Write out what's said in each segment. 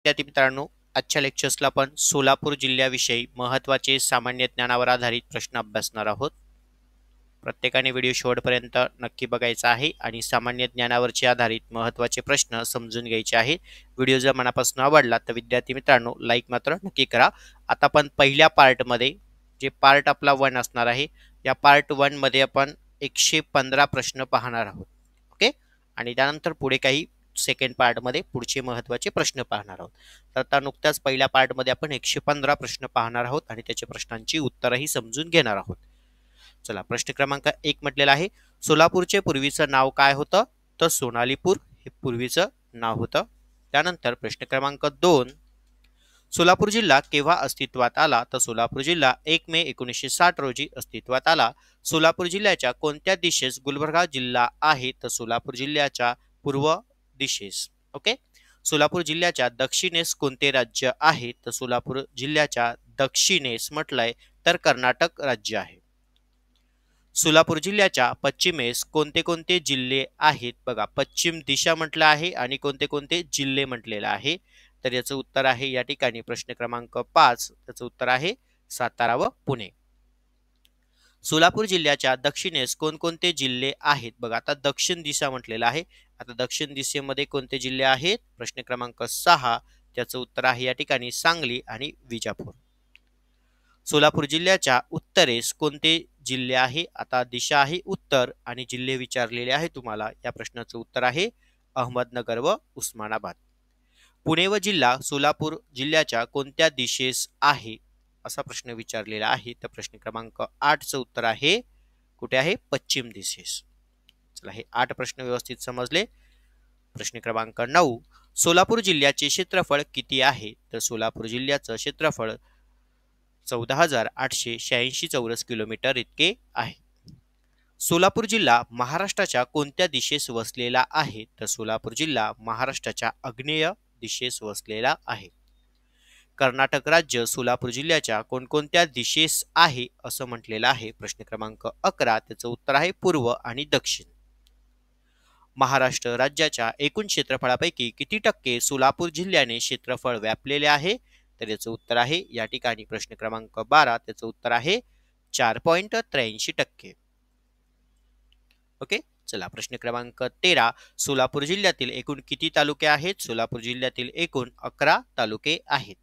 विद्यार्थी मित्रांनो, आजच्या लेक्चर्सला आपण सोलापूर जिल्ह्याविषयी महत्त्वाचे सामान्य ज्ञानावर आधारित प्रश्न अभ्यासणार आहोत. प्रत्येकाने व्हिडिओ शेवटपर्यंत नक्की बघायचा आहे आणि सामान्य ज्ञानावरचे आधारित महत्त्वाचे प्रश्न समजून घ्यायचे आहेत. व्हिडिओ जर मनापासून आवडला तर विद्यार्थी मित्रांनो लाईक मात्र नक्की करा. आता आपण पहिल्या पार्टमध्ये जे पार्ट आपला 1 असणार आहे, या पार्ट 1 मध्ये आपण 115 प्रश्न पाहणार आहोत. ओके, आणि त्यानंतर पुढे काही सेकंड पार्टमध्ये पुढचे महत्त्वाचे प्रश्न पाहणार आहोत. तर आता नुकत्याच पहिल्या पार्टमध्ये आपण 115 प्रश्न पाहणार आहोत आणि त्याच्या प्रश्नांची उत्तरही समजून घेणार आहोत. चला, प्रश्न क्रमांक 1 म्हटलेला आहे, सोलापूरचे पूर्वीचं नाव काय होतं? तर सोनालीपूर हे पूर्वीचं नाव होतं. त्यानंतर प्रश्न क्रमांक 2, सोलापूर जिल्हा केव्हा अस्तित्वात आला? तर सोलापूर जिल्हा 1 मे 1960 रोजी अस्तित्वात आला. सोलापूर जिल्ह्याच्या कोणत्या दिशेस गुलबर्गा जिल्हा आहे? तर सोलापूर जिल्ह्याच्या पूर्व दिशेस. ओके, सोलापूर जिल्ह्याच्या दक्षिणेस कोणते राज्य आहे? तर सोलापूर जिल्ह्याच्या दक्षिणेस म्हटलंय तर कर्नाटक राज्य आहे. सोलापूर जिल्ह्याच्या पश्चिमेस कोणते कोणते जिल्हे आहेत? बघा, पश्चिम दिशा म्हटलं आहे आणि कोणते कोणते जिल्हे म्हटलेलं आहे. तर याचं उत्तर आहे या ठिकाणी प्रश्न क्रमांक 5, त्याचं उत्तर आहे सातारा व पुणे. सोलापूर जिल्ह्याच्या दक्षिणेस कोणकोणते जिल्हे आहेत? बघा, आता दक्षिण दिशा म्हटलेलं आहे. आता दक्षिण दिशेमध्ये कोणते जिल्हे आहेत? प्रश्न क्रमांक 6, त्याचं उत्तर आहे या ठिकाणी सांगली आणि विजापूर. सोलापूर जिल्ह्याच्या उत्तरेस कोणते जिल्हे आहे? आता दिशा आहे उत्तर आणि जिल्हे विचारलेले आहे तुम्हाला. या प्रश्नाचं उत्तर आहे अहमदनगर व उस्मानाबाद. पुणे व जिल्हा सोलापूर जिल्ह्याच्या कोणत्या दिशेस आहे असा प्रश्न विचारलेला आहे. तर प्रश्न क्रमांक 8चं उत्तर आहे कुठे आहे? पश्चिम दिशेस. चला, हे 8 प्रश्न व्यवस्थित समजले. प्रश्न क्रमांक 9, सोलापूर जिल्ह्याचे क्षेत्रफळ किती आहे? तर सोलापूर जिल्ह्याचं क्षेत्रफळ 14,886 चौरस किलोमीटर इतके आहे. सोलापूर जिल्हा महाराष्ट्राच्या कोणत्या दिशेस वसलेला आहे? तर सोलापूर जिल्हा महाराष्ट्राच्या आग्नेय दिशेस वसलेला आहे. कर्नाटक राज्य सोलापूर जिल्ह्याच्या कोणकोणत्या दिशेस आहे असं म्हटलेलं आहे? प्रश्न क्रमांक 11, त्याचं उत्तर आहे पूर्व आणि दक्षिण. महाराष्ट्र राज्याच्या एकूण क्षेत्रफळापैकी किती टक्के सोलापूर जिल्ह्याने क्षेत्रफळ व्यापलेले आहे? तर याचं उत्तर आहे या ठिकाणी प्रश्न क्रमांक 12, त्याचं उत्तर आहे 4.83%. ओके, चला, प्रश्न क्रमांक 13, सोलापूर जिल्ह्यातील एकूण किती तालुके आहेत? सोलापूर जिल्ह्यातील एकूण 11 तालुके आहेत.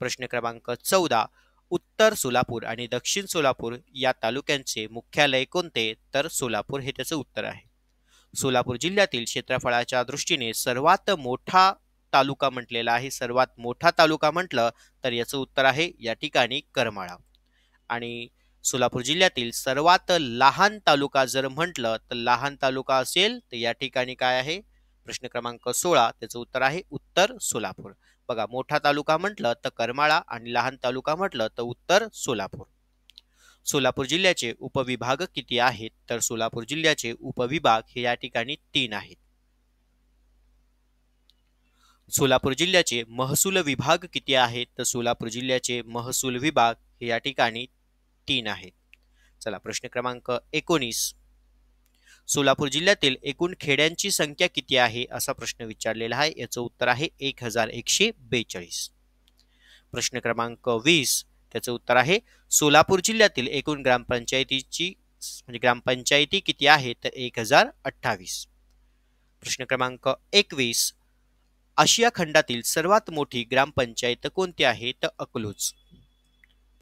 प्रश्न क्रमांक 14, उत्तर सोलापूर आणि दक्षिण सोलापूर या तालुक्यांचे मुख्यालय कोणते? तर सोलापूर हे त्याचं उत्तर आहे. सोलापूर जिल्ह्यातील क्षेत्रफळाच्या दृष्टीने सर्वात मोठा तालुका म्हटलेला आहे. सर्वात मोठा तालुका म्हटलं तर याचं उत्तर आहे या ठिकाणी करमाळा. आणि सोलापूर जिल्ह्यातील सर्वात लहान तालुका जर म्हटलं तर लहान तालुका असेल तर या ठिकाणी काय आहे? प्रश्न क्रमांक 16, त्याचं उत्तर आहे उत्तर सोलापूर. बघा, मोठा तालुका म्हटलं तर करमाळा आणि लहान तालुका म्हटलं तर उत्तर सोलापूर. सोलापूर जिल्ह्याचे उपविभाग किती आहेत? तर सोलापूर जिल्ह्याचे उपविभाग हे या ठिकाणी 3 आहेत. सोलापूर जिल्ह्याचे महसूल विभाग किती आहेत? तर सोलापूर जिल्ह्याचे महसूल विभाग हे या ठिकाणी 3 आहेत. चला, प्रश्न क्रमांक 19, सोलापूर जिल्ह्यातील एकूण खेड्यांची संख्या किती आहे असा प्रश्न विचारलेला आहे. याचं उत्तर आहे 1142. प्रश्न क्रमांक 20, त्याचं उत्तर आहे सोलापूर जिल्ह्यातील एकूण ग्रामपंचायती किती आहे? तर 1028. प्रश्न क्रमांक 21, आशिया खंडातील सर्वात मोठी ग्रामपंचायत कोणती आहे? तर अकलूज.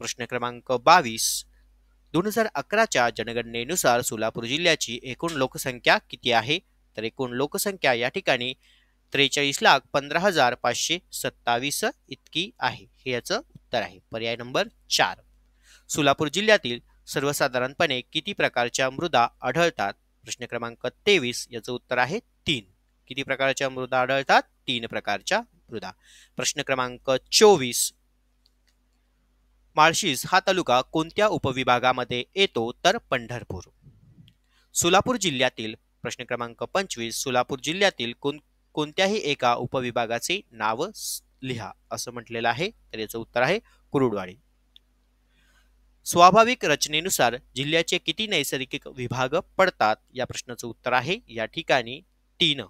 प्रश्न क्रमांक 22, 2011च्या जनगणनेनुसार सोलापूर जिल्ह्याची एकूण लोकसंख्या किती आहे? तर एकूण लोकसंख्या या ठिकाणी 43,15,527 इतकी आहे. हे याचं उत्तर आहे पर्याय नंबर 4. सोलापूर जिल्ह्यातील सर्वसाधारणपणे किती प्रकारच्या मृदा आढळतात? प्रश्न क्रमांक 23, याचं उत्तर आहे 3. किती प्रकारच्या मृदा आढळतात? 3 प्रकारच्या मृदा. प्रश्न क्रमांक 24, माळशिरस हा तालुका कोणत्या उपविभागामध्ये येतो? तर पंढरपूर. सोलापूर जिल्ह्यातील प्रश्न क्रमांक 25, सोलापूर जिल्ह्यातील कोणत्याही एका उपविभागाचे नाव लिहा असं म्हटलेलं आहे. तर याचं उत्तर आहे कुरुडवाडी. स्वाभाविक रचनेनुसार जिल्ह्याचे किती नैसर्गिक विभाग पडतात? या प्रश्नाचं उत्तर आहे या ठिकाणी 3.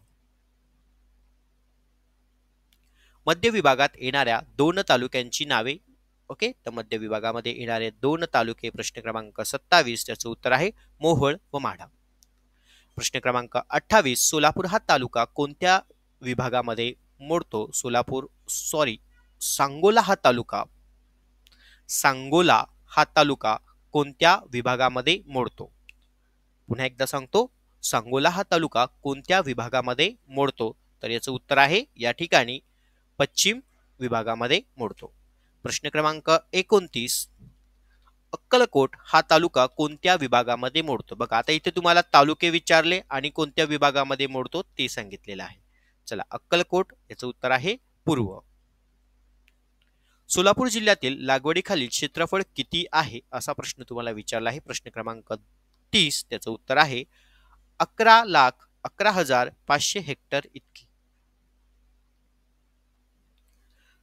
मध्य विभागात येणाऱ्या 2 तालुक्यांची नावे. ओके, तर मध्य विभागामध्ये येणारे 2 तालुके प्रश्न क्रमांक 27 त्याचं उत्तर आहे मोहोळ व माढा. प्रश्न क्रमांक 28 सोलापूर हा तालुका कोणत्या विभागामध्ये मोडतो? सांगोला हा तालुका कोणत्या विभागामध्ये मोडतो? पुन्हा एकदा सांगतो, सांगोला हा तालुका कोणत्या विभागामध्ये मोडतो? तर याचं उत्तर आहे या ठिकाणी पश्चिम विभागामध्ये मोडतो. प्रश्न क्रमांक 29 अक्कलकोट हा तालुका कोणत्या विभागामध्ये मोडतो? बघा, आता इथे तुम्हाला तालुके विचारले आणि कोणत्या विभागामध्ये मोडतो ते सांगितलेलं आहे. चला, अक्कलकोट याचं उत्तर आहे पूर्व. सोलापूर जिल्ह्यातील लागवडीखालील क्षेत्रफळ किती आहे असा प्रश्न तुम्हाला विचारला आहे. प्रश्न क्रमांक 30 त्याचं उत्तर आहे 11,11,500 हेक्टर इतकी.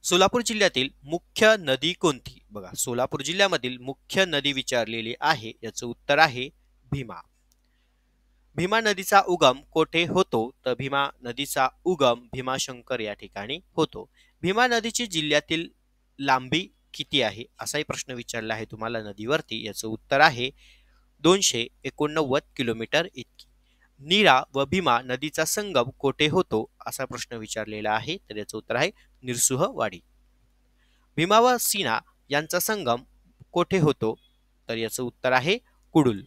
सोलापूर जिल्ह्यातील मुख्य नदी कोणती? बघा, सोलापूर जिल्ह्यामधील मुख्य नदी विचारलेली आहे. याचं उत्तर आहे भीमा. भीमा नदीचा उगम कोठे होतो? तर भीमा नदीचा उगम भीमाशंकर या ठिकाणी होतो. भीमा नदीची जिल्ह्यातील लांबी किती आहे असाही प्रश्न विचारला आहे तुम्हाला नदीवरती. याचं उत्तर आहे 289 किलोमीटर इतकी. नीरा व भीमा नदीचा संगम कोठे होतो असा प्रश्न विचारलेला आहे. तर याचं उत्तर आहे निरसुहवाडी. भीमा व सीना यांचा संगम कोठे होतो? तर याचं उत्तर आहे कुडुल.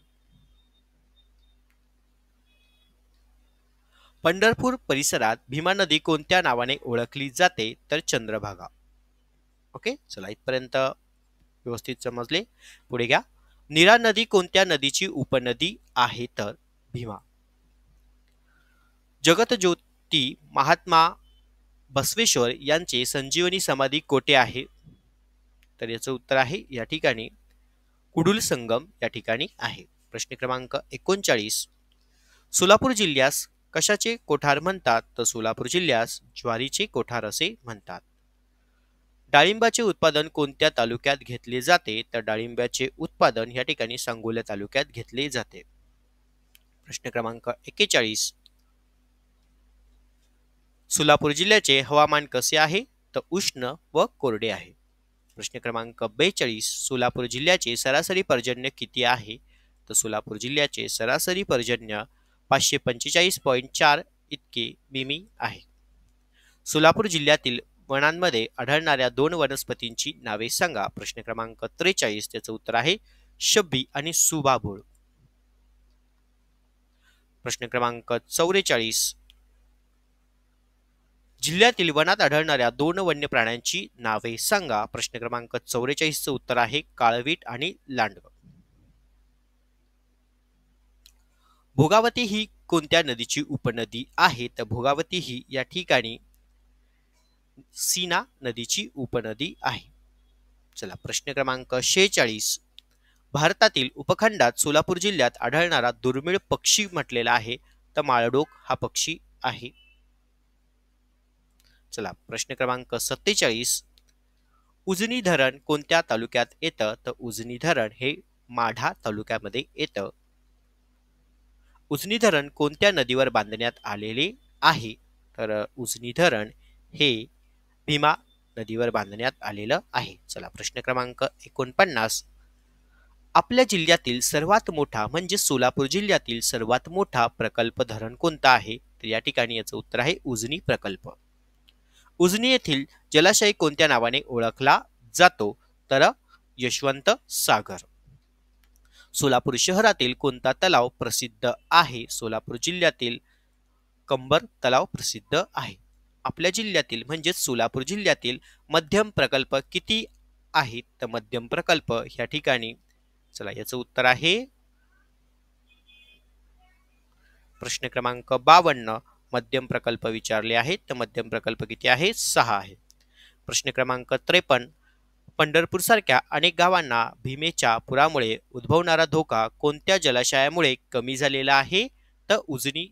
पंढरपूर परिसरात भीमा नदी कोणत्या नावाने ओळखली जाते? तर चंद्रभागा. ओके, चला इथपर्यंत व्यवस्थित समजले. पुढे घ्या. नीरा नदी कोणत्या नदीची उपनदी आहे? तर भीमा. जगतज्योती महात्मा बसवेश्वर यांचे संजीवनी समाधी कोठे आहे? तर याचं उत्तर आहे या ठिकाणी कुडुल संगम या ठिकाणी आहे. प्रश्न क्रमांक 39 सोलापूर जिल्ह्यास कशाचे कोठार म्हणतात? तर सोलापूर जिल्ह्यास ज्वारीचे कोठार असे म्हणतात. डाळिंबाचे उत्पादन कोणत्या तालुक्यात घेतले जाते? तर डाळिंबाचे उत्पादन या ठिकाणी सांगोला तालुक्यात घेतले जाते. प्रश्न क्रमांक 41 सोलापूर जिल्ह्याचे हवामान कसे आहे? तर उष्ण व कोरडे आहे. प्रश्न क्रमांक 42 सोलापूर जिल्ह्याचे सरासरी पर्जन्य किती आहे? तर सोलापूर जिल्ह्याचे सरासरी पर्जन्य 545.4 इतके मिमी आहे. सोलापूर जिल्ह्यातील वनांमध्ये आढळणाऱ्या 2 वनस्पतींची नावे सांगा. प्रश्न क्रमांक 43 त्याचं उत्तर आहे शब्बी आणि सुबाबूळ. प्रश्न क्रमांक 44 जिल्ह्यातील वनात आढळणाऱ्या 2 वन्य प्राण्यांची नावे सांगा. प्रश्न क्रमांक 44 चं उत्तर आहे काळवीट आणि लांडग. भोगावती ही कोणत्या नदीची उपनदी आहे? तर भोगावती ही या ठिकाणी सीना नदीची उपनदी आहे. चला, प्रश्न क्रमांक 46 भारतातील उपखंडात सोलापूर जिल्ह्यात आढळणारा दुर्मिळ पक्षी म्हटलेला आहे. तर माळढोक हा पक्षी आहे. चला, प्रश्न क्रमांक 47 उजनी धरण कोणत्या तालुक्यात येतं? तर उजनी धरण हे माढा तालुक्यामध्ये येतं. उजनी धरण कोणत्या नदीवर बांधण्यात आलेले आहे? तर उजनी धरण हे भीमा नदीवर बांधण्यात आलेलं आहे. चला, प्रश्न क्रमांक 49 आपल्या जिल्ह्यातील सर्वात मोठा म्हणजे सोलापूर जिल्ह्यातील सर्वात मोठा प्रकल्प धरण कोणता आहे? तर या ठिकाणी याचं उत्तर आहे उजनी प्रकल्प. उजनी येथील जलाशय कोणत्या नावाने ओळखला जातो? तर यशवंत सागर. सोलापूर शहरातील कोणता तलाव प्रसिद्ध आहे? सोलापूर जिल्ह्यातील कंबर तलाव प्रसिद्ध आहे. आपल्या जिल्ह्यातील म्हणजेच सोलापूर जिल्ह्यातील मध्यम प्रकल्प किती आहेत? तर मध्यम प्रकल्प या ठिकाणी, चला याचं उत्तर आहे प्रश्न क्रमांक 52 मध्यम प्रकल्प विचारले आहेत. तर मध्यम प्रकल्प किती आहे? 6 आहे. प्रश्न क्रमांक 53 पंढरपूर सारख्या अनेक गावांना भीमेच्या पुरामुळे उद्भवणारा धोका कोणत्या जलाशयामुळे कमी झालेला आहे? तर उजनी.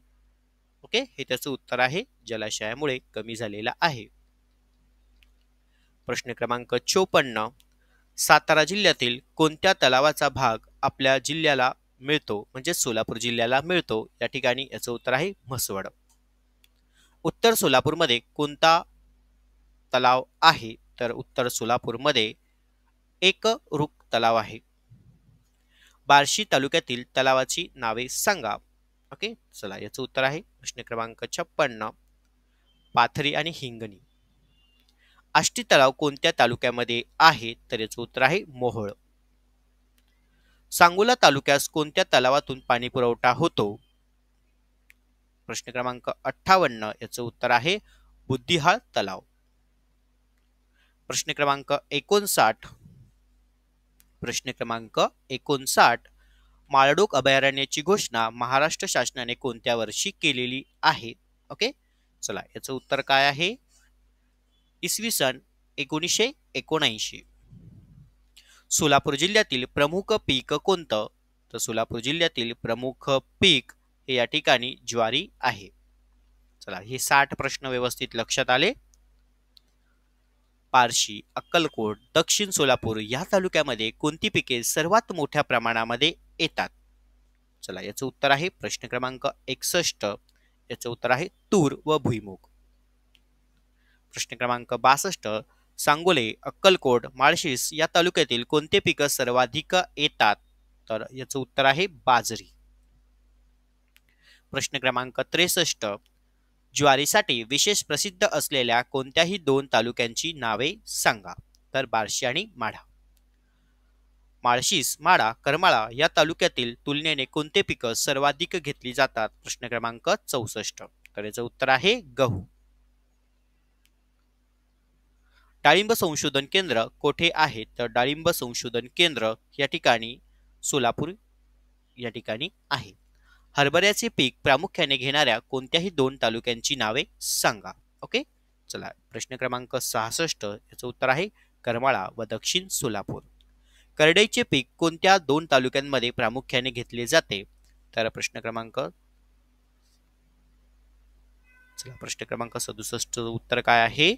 ओके, हे त्याचं उत्तर आहे जलाशयामुळे कमी झालेला आहे. प्रश्न क्रमांक 54 सातारा जिल्ह्यातील कोणत्या तलावाचा भाग आपल्या जिल्ह्याला मिळतो म्हणजे सोलापूर जिल्ह्याला मिळतो? या ठिकाणी याचं उत्तर आहे म्हसवड. उत्तर सोलापूरमध्ये कोणता तलाव आहे? तर उत्तर सोलापूरमध्ये एकरूप तलाव आहे. बार्शी तालुक्यातील तलावाची नावे सांगा. ओके, चला याचं उत्तर आहे प्रश्न क्रमांक 56 पाथरी आणि हिंगणी. आष्टी तलाव कोणत्या तालुक्यामध्ये आहे? तर याचं उत्तर आहे मोहोळ. सांगोला तालुक्यास कोणत्या तलावातून पाणी पुरवठा होतो? प्रश्न क्रमांक 58 याचं उत्तर आहे बुद्धिहाळ तलाव. प्रश्न क्रमांक 59 माळढोक अभयारण्याची घोषणा महाराष्ट्र शासनाने कोणत्या वर्षी केलेली आहे? ओके, चला याचं उत्तर काय आहे? इसवी सन 1979. सोलापूर जिल्ह्यातील प्रमुख पीक कोणतं? तर सोलापूर जिल्ह्यातील प्रमुख पीक हे या ठिकाणी ज्वारी आहे. चला हे 60 प्रश्न व्यवस्थित लक्षात आले. बार्शी, अक्कलकोट, दक्षिण सोलापूर या तालुक्यामध्ये कोणती पिके सर्वात मोठ्या प्रमाणामध्ये येतात? चला याचं उत्तर आहे प्रश्न क्रमांक 61. याचं उत्तर आहे तूर व भुईमूग. प्रश्न क्रमांक 62 सांगोले, अक्कलकोट, माळशिरस या तालुक्यातील कोणते पीक सर्वाधिक येतात? तर याचं उत्तर आहे बाजरी. प्रश्न क्रमांक 63 ज्वारीसाठी विशेष प्रसिद्ध असलेल्या कोणत्याही 2 तालुक्यांची नावे सांगा. तर बार्शी आणि माढा. माळशिरस, माढा, करमाळा या तालुक्यातील तुलनेने कोणते पीक सर्वाधिक घेतली जातात? प्रश्न क्रमांक 64. तर याचं उत्तर आहे गहू. डाळिंब संशोधन केंद्र कोठे आहे? तर डाळिंब संशोधन केंद्र या ठिकाणी सोलापूर या ठिकाणी आहे. हरभऱ्याचे पीक प्रामुख्याने घेणाऱ्या कोणत्याही 2 तालुक्यांची नावे सांगा. ओके, चला प्रश्न क्रमांक 66 याचं उत्तर आहे करमाळा व दक्षिण सोलापूर. करडईचे पीक कोणत्या 2 तालुक्यांमध्ये प्रामुख्याने घेतले जाते? तर प्रश्न क्रमांक 67 उत्तर काय आहे?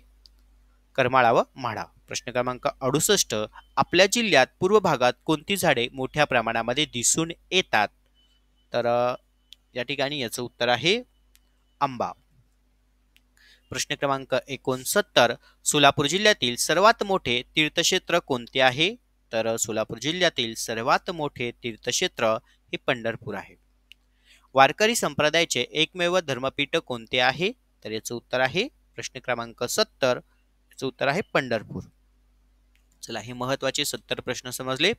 करमाळा व माढा. प्रश्न क्रमांक 68 आपल्या जिल्ह्यात पूर्व भागात कोणती झाडे मोठ्या प्रमाणामध्ये दिसून येतात? तर या ठिकाणी याचं उत्तर आहे आंबा. प्रश्न क्रमांक 69 सोलापूर जिल्ह्यातील सर्वात मोठे तीर्थक्षेत्र कोणते आहे? तर सोलापूर जिल्ह्यातील सर्वात मोठे तीर्थक्षेत्र हे पंढरपूर आहे. वारकरी संप्रदायाचे एकमेव धर्मपीठ कोणते आहे? तर याचं उत्तर आहे प्रश्न क्रमांक 70. याचं उत्तर आहे पंढरपूर. चला हे महत्वाचे 70 प्रश्न समजले.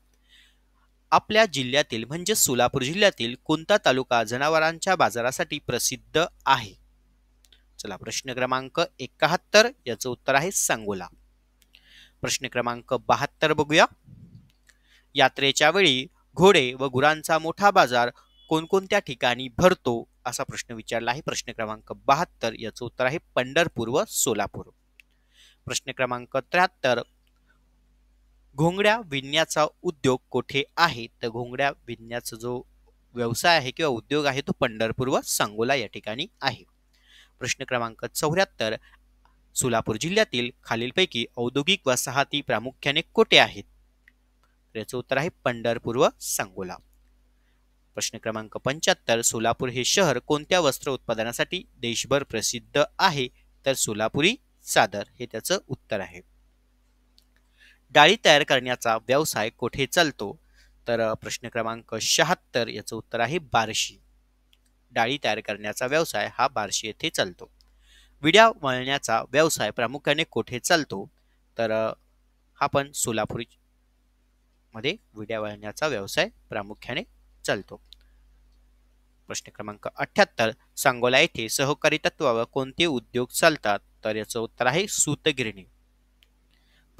आपल्या जिल्ह्यातील म्हणजे सोलापूर जिल्ह्यातील कोणता तालुका जनावरांच्या बाजारासाठी प्रसिद्ध आहे? चला प्रश्न क्रमांक 71 याचं उत्तर आहे सांगोला. प्रश्न क्रमांक 72 बघूया. यात्रेच्या वेळी घोडे व गुरांचा मोठा बाजार कोणकोणत्या ठिकाणी भरतो? असा प्रश्न विचारला आहे. प्रश्न क्रमांक 72 याचं उत्तर आहे पंढरपूर व सोलापूर. प्रश्न क्रमांक 73 घोंगड्या विणण्याचा उद्योग कोठे आहे? तर घोंगड्या विणण्याचा जो व्यवसाय आहे किंवा उद्योग आहे तो पंढरपूर व सांगोला या ठिकाणी आहे. प्रश्न क्रमांक 74 सोलापूर जिल्ह्यातील खालीलपैकी औद्योगिक वसाहती प्रामुख्याने कोठे आहेत? याचं उत्तर आहे पंढरपूर व सांगोला. प्रश्न क्रमांक 75 सोलापूर हे शहर कोणत्या वस्त्र उत्पादनासाठी देशभर प्रसिद्ध आहे? तर सोलापुरी चादर हे त्याचं उत्तर आहे. डाळी तयार करण्याचा व्यवसाय कोठे चालतो? तर प्रश्न क्रमांक 76 याचं उत्तर आहे बार्शी. डाळी तयार करण्याचा व्यवसाय हा बार्शी येथे चालतो. विड्या वळण्याचा व्यवसाय प्रामुख्याने कोठे चालतो? तर हा पण सोलापूर मध्ये विड्या वळण्याचा व्यवसाय प्रामुख्याने चालतो. प्रश्न क्रमांक 78 सांगोला येथे सहकारी तत्वावर कोणते उद्योग चालतात? तर याचं उत्तर आहे सूतगिरणी.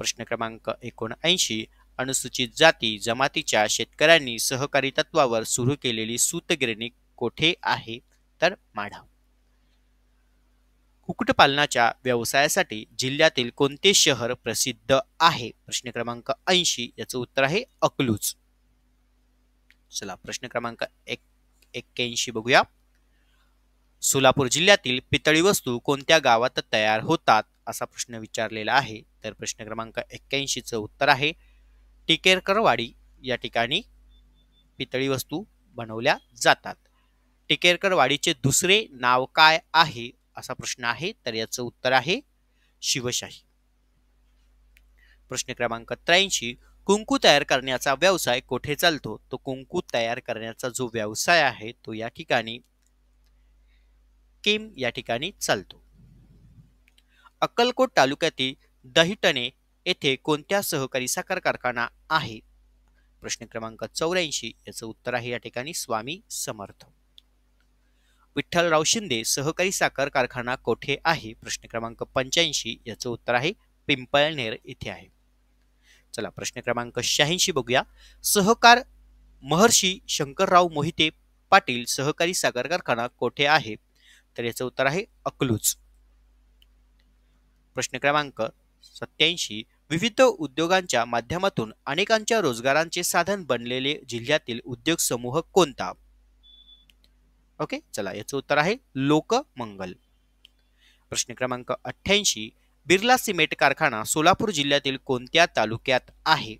प्रश्न क्रमांक 79 अनुसूचित जाती जमातीच्या शेतकऱ्यांनी सहकारी तत्वावर सुरू केलेली सूतगिरणी कोठे आहे? तर माढा. कुक्कुटपालनाच्या व्यवसायासाठी जिल्ह्यातील कोणते शहर प्रसिद्ध आहे? प्रश्न क्रमांक 80 याचं उत्तर आहे अकलूज. चला प्रश्न क्रमांक 81 बघूया. सोलापूर जिल्ह्यातील पितळी वस्तू कोणत्या गावात तयार होतात? असा प्रश्न विचारलेला आहे. तर प्रश्न क्रमांक 81 चं उत्तर आहे टिकेरकरवाडी या ठिकाणी पितळी वस्तू बनवल्या जातात. टिकेरकरवाडीचे दुसरे नाव काय आहे? असा प्रश्न आहे. तर याचं उत्तर आहे शिवशाही. प्रश्न क्रमांक 83 कुंकू तयार करण्याचा व्यवसाय कोठे चालतो? तो कुंकू तयार करण्याचा जो व्यवसाय आहे तो या ठिकाणी केम या ठिकाणी चालतो. अक्कलकोट तालुक्यातील दहिटणे येथे कोणत्या सहकारी साखर कारखाना आहे? प्रश्न क्रमांक 84 याचं उत्तर आहे या ठिकाणी स्वामी समर्थ. विठ्ठलराव शिंदे सहकारी साखर कारखाना कोठे आहे? प्रश्न क्रमांक 85 याचं उत्तर आहे पिंपळनेर येथे आहे. चला प्रश्न क्रमांक 86 बघूया. सहकार महर्षी शंकरराव मोहिते पाटील सहकारी साखर कारखाना कोठे आहे? तर याचं उत्तर आहे अकलूज. प्रश्न क्रमांक 87 विविध उद्योगांच्या माध्यमातून अनेकांच्या रोजगारांचे साधन बनलेले जिल्ह्यातील उद्योग समूह कोणता? ओके, चला याचं उत्तर आहे लोकमंगल. प्रश्न क्रमांक 88 बिर्ला सिमेंट कारखाना सोलापूर जिल्ह्यातील कोणत्या तालुक्यात आहे?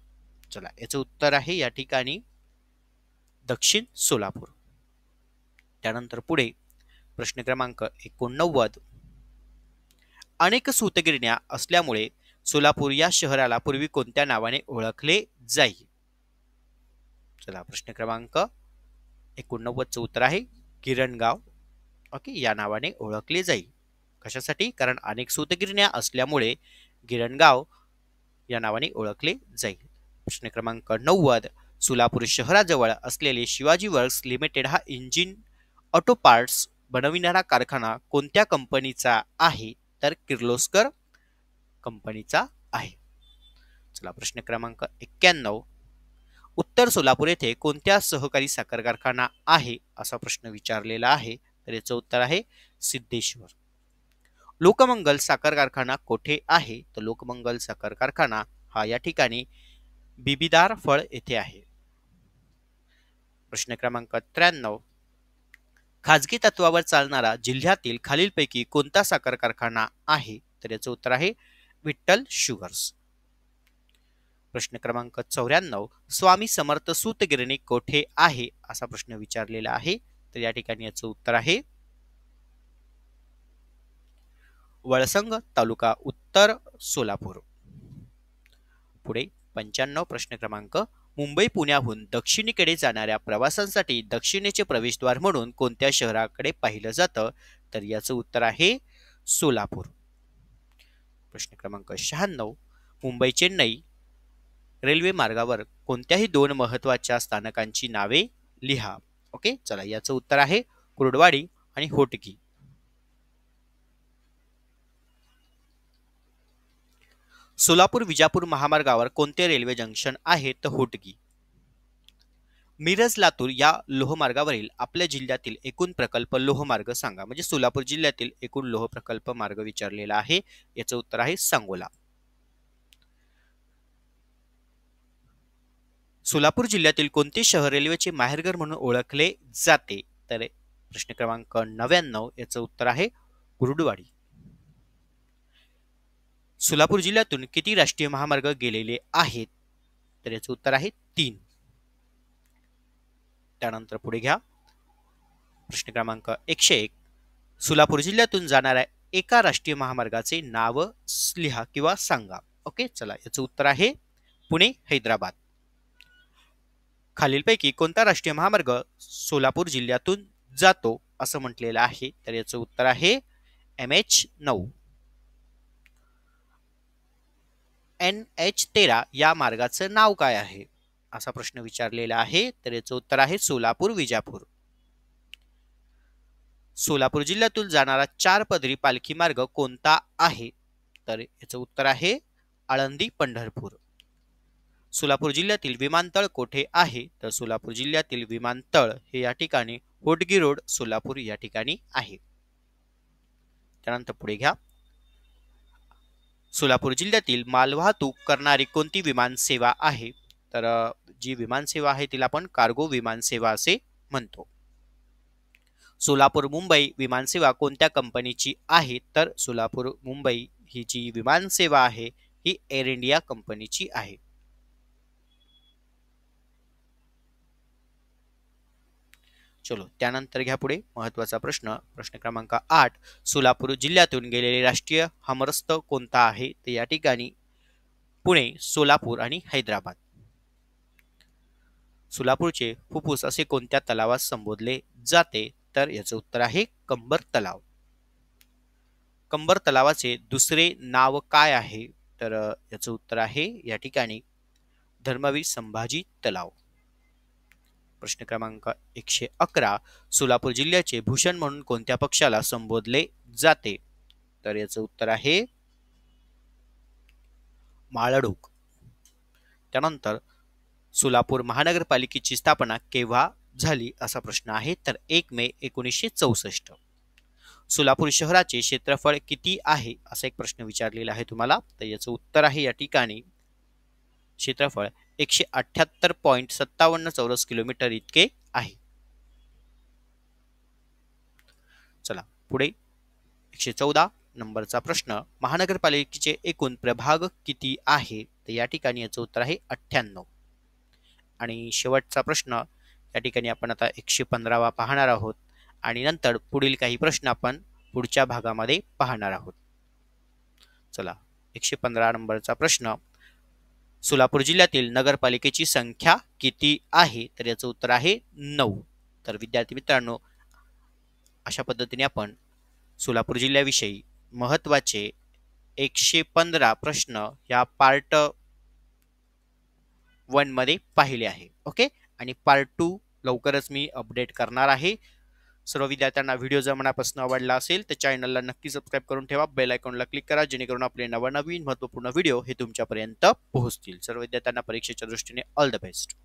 चला याचं उत्तर आहे या ठिकाणी दक्षिण सोलापूर. त्यानंतर पुढे प्रश्न क्रमांक 89 अनेक सूतगिरण्या असल्यामुळे सोलापूर या शहराला पूर्वी कोणत्या नावाने ओळखले जाई? चला प्रश्न क्रमांक 89 चं उत्तर आहे किरणगाव. ओके, या नावाने ओळखले जाईल. कशासाठी? कारण अनेक सूतगिरण्या असल्यामुळे गिरणगाव या नावाने ओळखले जाईल. प्रश्न क्रमांक 90 सोलापूर शहराजवळ असलेले शिवाजी वर्क्स लिमिटेड हा इंजिन ऑटो पार्ट्स बनविणारा कारखाना कोणत्या कंपनीचा आहे? तर किर्लोस्कर कंपनीचा आहे. चला प्रश्न क्रमांक 91 उत्तर सोलापूर येथे कोणत्या सहकारी साखर कारखाना आहे असा प्रश्न विचारलेला आहे. तर याचं उत्तर आहे सिद्धेश्वर. लोकमंगल साखर कारखाना कोठे आहे? तर लोकमंगल साखर कारखाना हा या ठिकाणी बिबिदार फळ येथे आहे. प्रश्न क्रमांक 93 खाजगी तत्वावर चालणारा जिल्ह्यातील खालीलपैकी कोणता साखर कारखाना आहे? तर याचं उत्तर आहे विठ्ठल शुगर्स. प्रश्न क्रमांक 94 स्वामी समर्थ सूतगिरणी कोठे आहे असा प्रश्न विचारलेला आहे. तर या ठिकाणी याचं उत्तर आहे वळसंग तालुका उत्तर सोलापूर. पुढे 95 प्रश्न क्रमांक मुंबई पुण्याहून दक्षिणेकडे जाणाऱ्या प्रवासांसाठी दक्षिणेचे प्रवेशद्वार म्हणून कोणत्या शहराकडे पाहिलं जातं? तर याचं उत्तर आहे सोलापूर. प्रश्न क्रमांक 96 मुंबई चेन्नई रेल्वे मार्गावर कोणत्याही दोन महत्वाच्या स्थानकांची नावे लिहा. ओके, चला याचं उत्तर आहे कुर्डवाडी आणि होटगी. सोलापूर विजापूर महामार्गावर कोणते रेल्वे जंक्शन आहे? तर होटगी. मिरज लातूर या लोहमार्गावरील आपल्या जिल्ह्यातील एकूण प्रकल्प लोहमार्ग सांगा. म्हणजे सोलापूर जिल्ह्यातील एकूण लोह प्रकल्प मार्ग विचारलेला आहे. याचं उत्तर आहे सांगोला. सोलापूर जिल्ह्यातील कोणते शहर रेल्वेचे माहेरघर म्हणून ओळखले जाते? तर प्रश्न क्रमांक 99 याचं उत्तर आहे कुर्डुवाडी. सोलापूर जिल्ह्यातून किती राष्ट्रीय महामार्ग गेलेले आहेत? तर याचं उत्तर आहे 3. त्यानंतर पुढे घ्या प्रश्न क्रमांक 101 सोलापूर जिल्ह्यातून जाणाऱ्या एका राष्ट्रीय महामार्गाचे नाव लिहा किंवा सांगा. ओके, चला याचं उत्तर आहे पुणे हैदराबाद. खालीलपैकी कोणता राष्ट्रीय महामार्ग सोलापूर जिल्ह्यातून जातो असं म्हटलेलं आहे? तर याचं उत्तर आहे MH9. NH13 या मार्गाचं नाव काय आहे असा प्रश्न विचारलेला आहे. तर याचं उत्तर आहे सोलापूर विजापूर. सोलापूर जिल्ह्यातून जाणारा 4 पदरी पालखी मार्ग कोणता आहे? तर याचं उत्तर आहे आळंदी पंढरपूर. सोलापूर जिल्ह्यातील विमानतळ कोठे आहे? तर सोलापूर जिल्ह्यातील विमानतळ हे या ठिकाणी होटगी रोड सोलापूर या ठिकाणी आहे. त्यानंतर पुढे घ्या सोलापूर जिल्ह्यातील मालवाहतूक करणारी कोणती विमानसेवा आहे? तर जी विमानसेवा आहे तिला आपण कार्गो विमानसेवा असे म्हणतो. सोलापूर मुंबई विमानसेवा कोणत्या कंपनीची आहे? तर सोलापूर मुंबई ही जी विमानसेवा आहे ही एअर इंडिया कंपनीची आहे. चलो त्यानंतर घ्या पुढे महत्वाचा प्रश्न. प्रश्न क्रमांक 8 सोलापूर जिल्ह्यातून गेलेले राष्ट्रीय हमरस्त कोणता आहे? तर या ठिकाणी पुणे, सोलापूर आणि हैदराबाद. सोलापूरचे फुफ्फुस असे कोणत्या तलावात संबोधले जाते? तर याचं उत्तर आहे कंबर तलाव. कंबर तलावाचे दुसरे नाव काय आहे? तर याचं उत्तर आहे या ठिकाणी धर्मवीर संभाजी तलाव. प्रश्न क्रमांक 111. सोलापूर जिल्ह्याचे भूषण म्हणून कोणत्या पक्षाला संबोधले जाते? तर याचं उत्तर आहे माळढोक. त्यानंतर सोलापूर महानगरपालिकेची स्थापना केव्हा झाली असा प्रश्न आहे? तर 1 मे 1964. सोलापूर शहराचे क्षेत्रफळ किती आहे असा एक प्रश्न विचारलेला आहे तुम्हाला. तर याचं उत्तर आहे या ठिकाणी क्षेत्रफळ 178.57 चौरस किलोमीटर इतके आहे. चला पुढे 114 नंबरचा प्रश्न. महानगरपालिकेचे एकूण प्रभाग किती आहे? तर या ठिकाणी याचं उत्तर आहे 98. आणि शेवटचा प्रश्न या ठिकाणी आपण आता 115वा पाहणार आहोत आणि नंतर पुढील काही प्रश्न आपण पुढच्या भागामध्ये पाहणार आहोत. चला 115 नंबरचा प्रश्न. सोलापूर जिल्ह्यातील नगरपालिकेची संख्या किती आहे? तर याचं उत्तर आहे 9. तर विद्यार्थी मित्रांनो, अशा पद्धतीने आपण सोलापूर जिल्ह्याविषयी महत्त्वाचे 115 प्रश्न या पार्ट 1 मध्ये पाहिले आहे. ओके, आणि पार्ट 2 लवकरच मी अपडेट करणार आहे. सर्व विद्यार्थ्यांना व्हिडिओ जर मनापासून आवडला असेल तर चॅनलला नक्की सबस्क्राईब करून ठेवा. बेल आयकॉनला क्लिक करा जेणेकरून आपले नवनवीन महत्त्वपूर्ण व्हिडिओ हे तुमच्यापर्यंत पोहोचतील. सर्व विद्यार्थ्यांना परीक्षेच्या दृष्टीने ऑल द बेस्ट.